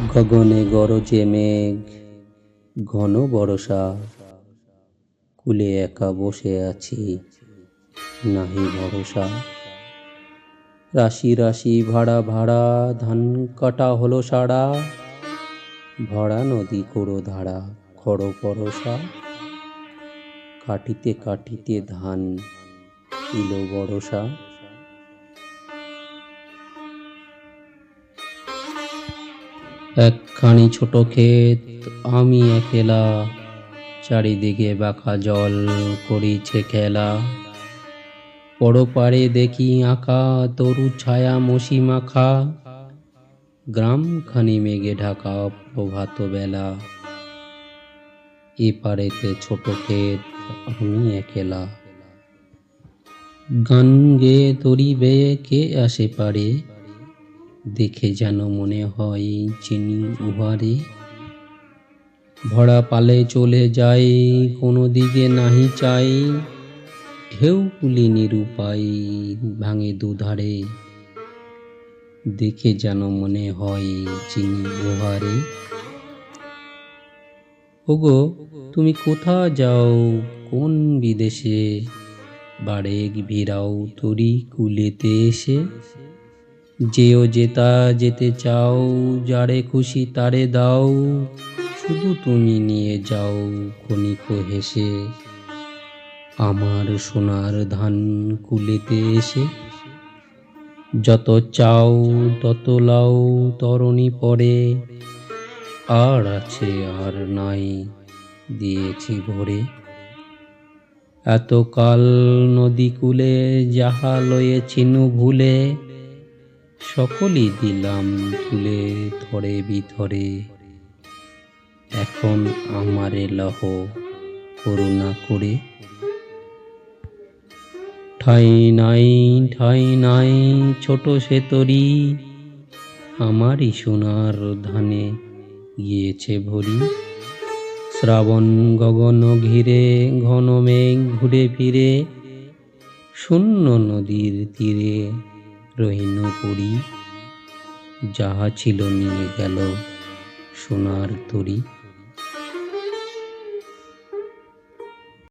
গগনে গরজে মেঘ, ঘন বরষা, কূলে একা বসে আছি, নাহি ভরসা। রাশি রাশি ভাড়া ভাড়া, ধান কাটা হলো সারা, ভরা নদী কোরো ধারা, খড় পরশা। কাটিতে কাটিতে ধান ইলো বরষা। একখানি ছোট ক্ষেত, আমি একেলা, চারিদিকে বাঁকা জল করিছে খেলা। পরপারে দেখি আঁকা তরু ছায়া মসি মাখা, গ্রামখানি মেঘে ঢাকা প্রভাত বেলা। এপারেতে ছোট ক্ষেত, আমি একেলা। গান গেয়ে তরি বেয়ে কে আসে পারে, দেখে যেন মনে হয় চিনি উহারে। ভরা পালে চলে যাই, কোনো দিকে নাহি চাই, ঢেউগুলি নিরুপায় ভাঙে দুধারে, দেখে যেন মনে হয় চিনি উহারে। ওগো তুমি কোথা যাও কোন বিদেশে, বারেক ভিড়াও তরি কূলেতে এসে। যেও যেতা যেতে চাও, যারে খুশি তারে দাও, শুধু তুমি নিয়ে যাও ক্ষণিক হেসে, আমার সোনার ধান কূলেতে এসে। যত চাও তত লাও তরণী পরে, আর আছে আর নাই দিয়েছি ভরে। এতকাল নদী কূলে যাহা লয়েছিনু ভুলে, সকলই দিলাম তুলে থরে বিথরে। এখন আমারে লহ করুণা করে। ঠাঁই নাই ঠাঁই নাই ছোট সে তরি, আমারই সোনার ধানে গিয়েছে ভরি। শ্রাবণ গগন ঘিরে ঘন মেঘ ঘুরে ফিরে, শূন্য নদীর তীরে রহিন পড়ি। যাহা ছিল নিয়ে গেল সোনার তরি।